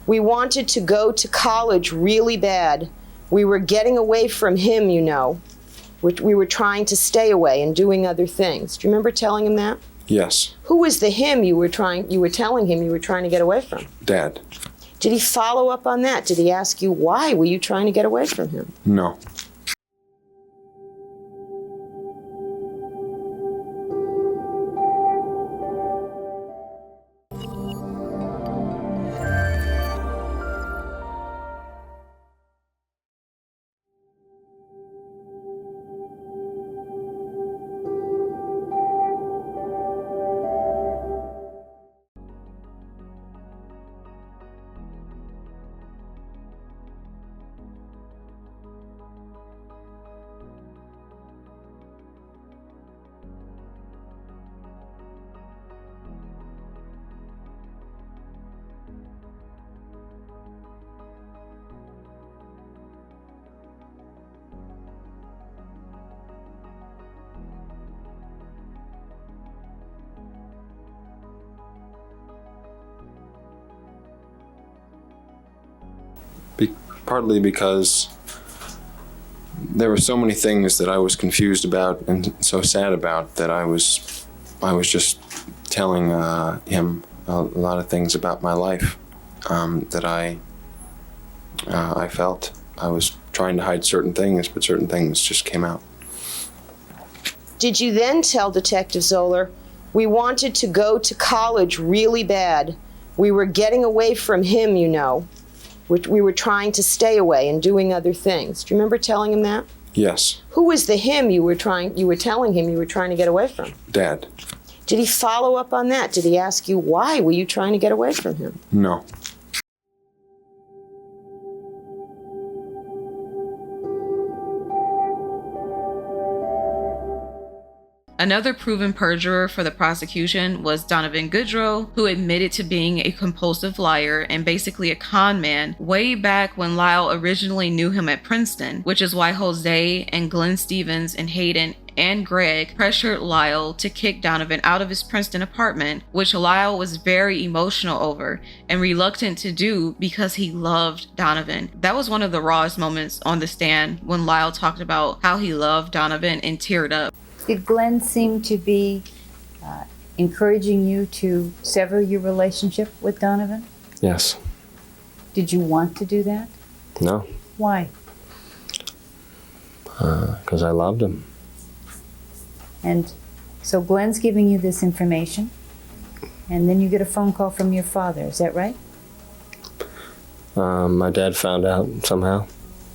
We wanted to go to college really bad. We were getting away from him, you know. We were trying to stay away and doing other things. Do you remember telling him that? Yes. Who was the him you were telling him you were trying to get away from? Dad. Did he follow up on that? Did he ask you why were you trying to get away from him? No. Partly because there were so many things that I was confused about and so sad about that I was just telling him a lot of things about my life that I felt. I was trying to hide certain things, but certain things just came out. Did you then tell Detective Zoller, we wanted to go to college really bad. We were getting away from him, you know. We were trying to stay away and doing other things. Do you remember telling him that? Yes. Who was the him you were telling him you were trying to get away from? Dad. Did he follow up on that? Did he ask you why were you trying to get away from him? No. Another proven perjurer for the prosecution was Donovan Goodrow, who admitted to being a compulsive liar and basically a con man way back when Lyle originally knew him at Princeton, which is why Jose and Glenn Stevens and Hayden and Greg pressured Lyle to kick Donovan out of his Princeton apartment, which Lyle was very emotional over and reluctant to do because he loved Donovan. That was one of the rawest moments on the stand when Lyle talked about how he loved Donovan and teared up. Did Glenn seem to be encouraging you to sever your relationship with Donovan? Yes. Did you want to do that? No. Why? Because I loved him. And so Glenn's giving you this information, and then you get a phone call from your father, is that right? My dad found out somehow.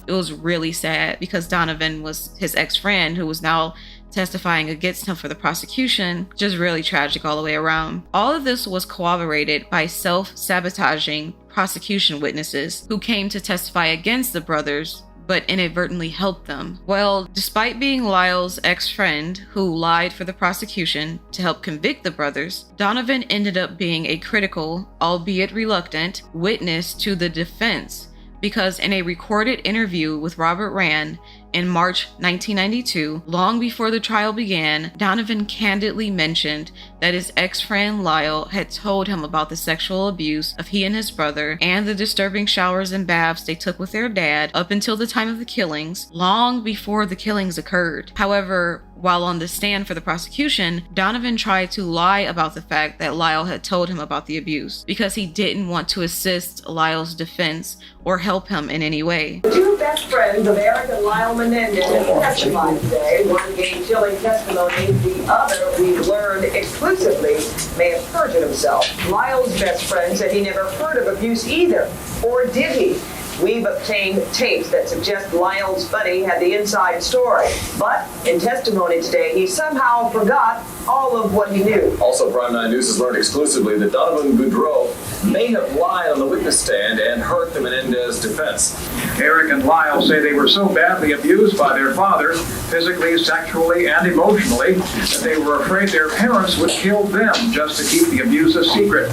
It was really sad because Donovan was his ex-friend who was now testifying against him for the prosecution. Just really tragic all the way around. All of this was corroborated by self-sabotaging prosecution witnesses who came to testify against the brothers but inadvertently helped them. Well, despite being Lyle's ex-friend who lied for the prosecution to help convict the brothers, Donovan ended up being a critical, albeit reluctant, witness to the defense, because in a recorded interview with Robert Rand in March 1992, long before the trial began, Donovan candidly mentioned that his ex-friend Lyle had told him about the sexual abuse of he and his brother and the disturbing showers and baths they took with their dad up until the time of the killings, long before the killings occurred. However, while on the stand for the prosecution, Donovan tried to lie about the fact that Lyle had told him about the abuse because he didn't want to assist Lyle's defense or help him in any way. The two best friends of Erik and Lyle Menendez testified today. One gave chilling testimony, the other, we learned exclusively, may have perjured himself. Lyle's best friend said he never heard of abuse either, or did he? We've obtained tapes that suggest Lyle's buddy had the inside story. But in testimony today, he somehow forgot all of what he knew. Also, Prime 9 News has learned exclusively that Donovan Goodrow may have lied on the witness stand and hurt the Menendez defense. Erik and Lyle say they were so badly abused by their father, physically, sexually, and emotionally, that they were afraid their parents would kill them just to keep the abuse a secret.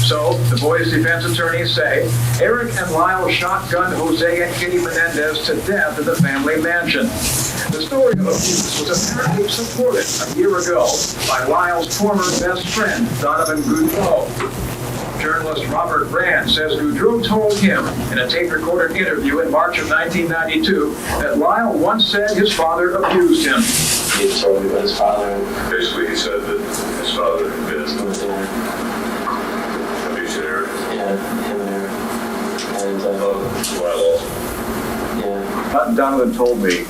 So, the boys' defense attorneys say, Erik and Lyle shotgunned Jose and Kitty Menendez to death at the family mansion. The story of abuse was apparently supported a year ago by Lyle's former best friend, Donovan Goodrow. Journalist Robert Brand says Goudreau told him in a tape-recorded interview in March of 1992 that Lyle once said his father abused him. He told me about his father. Basically, he said that his father had been abusing Erik. Yeah, him and Erik. And, Lyle also. yeah. Donovan told me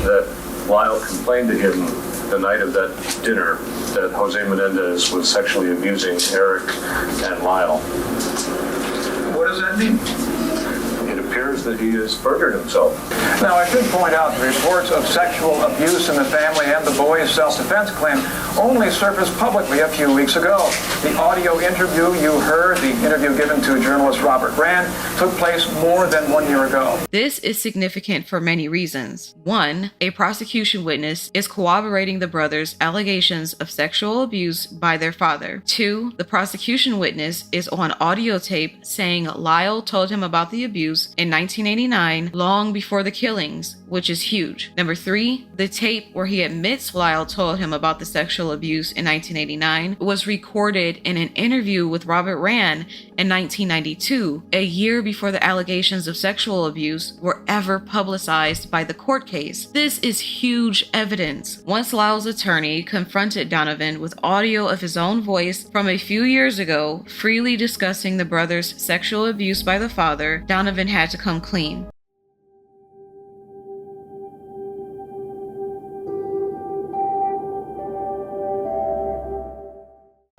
that Lyle complained to him the night of that dinner that Jose Menendez was sexually abusing Erik and Lyle. What does that mean? It appears that he has perjured himself. Now, I should point out the reports of sexual abuse in the family and the boy's self-defense claim only surfaced publicly a few weeks ago. The audio interview you heard, the interview given to journalist Robert Brand, took place more than 1 year ago. This is significant for many reasons. One, a prosecution witness is corroborating the brothers' allegations of sexual abuse by their father. Two, the prosecution witness is on audio tape saying Lyle told him about the abuse in 1989, long before the killings, which is huge. Number three, the tape where he admits Lyle told him about the sexual abuse in 1989 was recorded in an interview with Robert Rand in 1992, a year before the allegations of sexual abuse were ever publicized by the court case. This is huge evidence. Once Lyle's attorney confronted Donovan with audio of his own voice from a few years ago, freely discussing the brothers' sexual abuse by the father, Donovan had to come clean.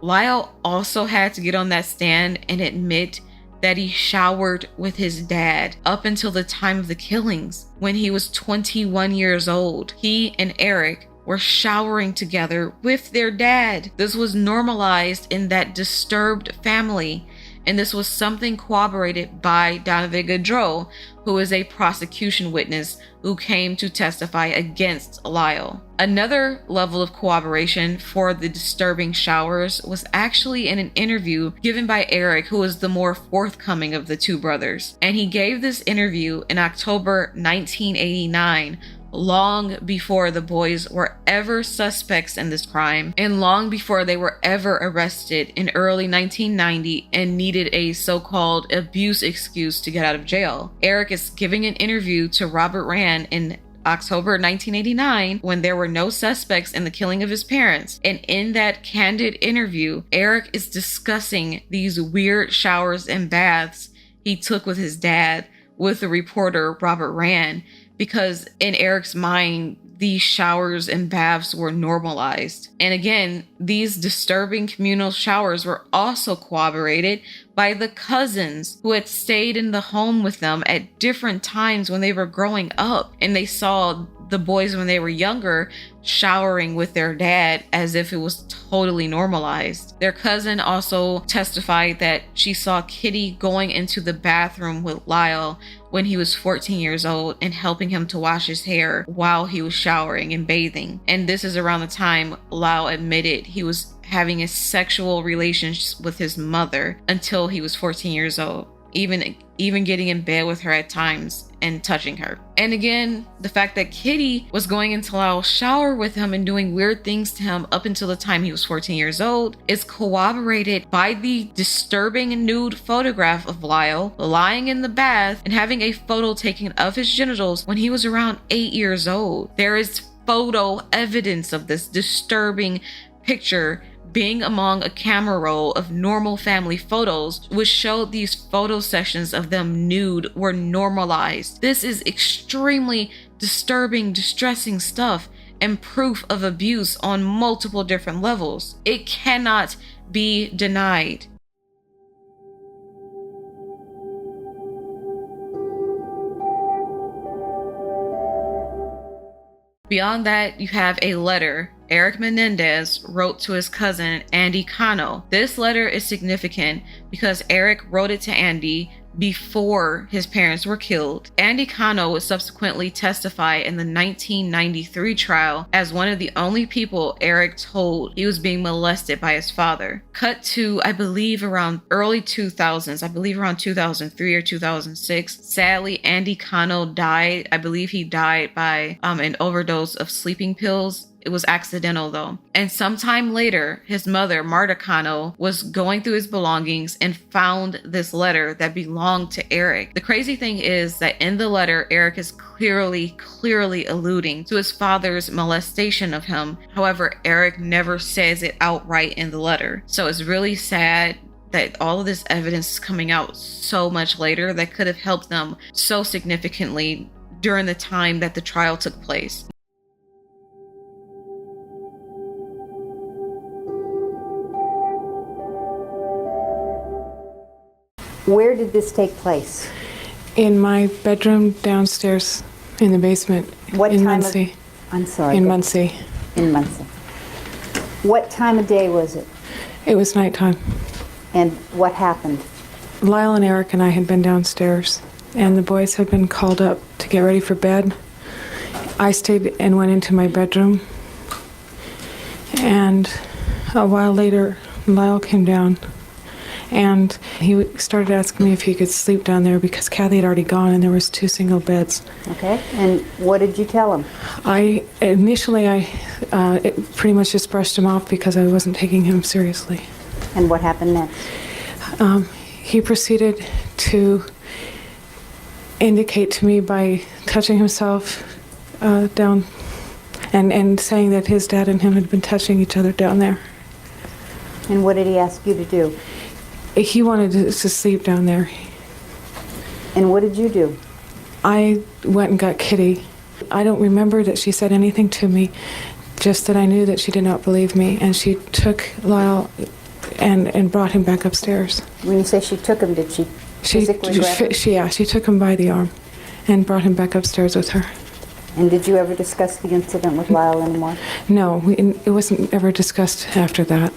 Lyle also had to get on that stand and admit that he showered with his dad up until the time of the killings. When he was 21 years old, he and Erik were showering together with their dad. This was normalized in that disturbed family, and this was something corroborated by Donovan Goudreau, who is a prosecution witness who came to testify against Lyle. Another level of corroboration for the disturbing showers was actually in an interview given by Erik, who was the more forthcoming of the two brothers. And he gave this interview in October 1989, long before the boys were ever suspects in this crime, and long before they were ever arrested in early 1990 and needed a so-called abuse excuse to get out of jail. Erik is giving an interview to Robert Rand in October 1989 when there were no suspects in the killing of his parents. And in that candid interview, Erik is discussing these weird showers and baths he took with his dad with the reporter Robert Rand, because in Erik's mind, these showers and baths were normalized. And again, these disturbing communal showers were also corroborated by the cousins who had stayed in the home with them at different times when they were growing up, and they saw the boys when they were younger showering with their dad as if it was totally normalized. Their cousin also testified that she saw Kitty going into the bathroom with Lyle when he was 14 years old and helping him to wash his hair while he was showering and bathing. And this is around the time Lyle admitted he was having a sexual relationship with his mother until he was 14 years old, even getting in bed with her at times and touching her. And again, the fact that Kitty was going into Lyle's shower with him and doing weird things to him up until the time he was 14 years old is corroborated by the disturbing nude photograph of Lyle lying in the bath and having a photo taken of his genitals when he was around 8 years old. There is photo evidence of this disturbing picture being among a camera roll of normal family photos, which showed these photo sessions of them nude were normalized. This is extremely disturbing, distressing stuff and proof of abuse on multiple different levels. It cannot be denied. Beyond that, you have a letter Erik Menendez wrote to his cousin Andy Cano. This letter is significant because Erik wrote it to Andy before his parents were killed. Andy Cano would subsequently testify in the 1993 trial as one of the only people Erik told he was being molested by his father. Cut to, I believe, around early 2000s, I believe around 2003 or 2006. Sadly, Andy Cano died. I believe he died by an overdose of sleeping pills It was accidental though. And sometime later, his mother, Marta Cano, was going through his belongings and found this letter that belonged to Erik. The crazy thing is that in the letter, Erik is clearly alluding to his father's molestation of him. However, Erik never says it outright in the letter. So it's really sad that all of this evidence is coming out so much later that could have helped them so significantly during the time that the trial took place. Where did this take place? In my bedroom downstairs in the basement. What in time of- Muncie. I'm sorry. In Muncie. In Muncie. What time of day was it? It was nighttime. And what happened? Lyle and Erik and I had been downstairs, and the boys had been called up to get ready for bed. I stayed and went into my bedroom, and a while later, Lyle came down, and he started asking me if he could sleep down there because Kathy had already gone and there was 2 single beds. Okay, and what did you tell him? Initially it pretty much just brushed him off because I wasn't taking him seriously. And what happened next? He proceeded to indicate to me by touching himself down and saying that his dad and him had been touching each other down there. And what did he ask you to do? He wanted to sleep down there. And what did you do? I went and got Kitty. I don't remember that she said anything to me, just that I knew that she did not believe me, and she took Lyle and brought him back upstairs. When you say she took him, did she physically grab him? She took him by the arm and brought him back upstairs with her. And did you ever discuss the incident with Lyle anymore? No, it wasn't ever discussed after that.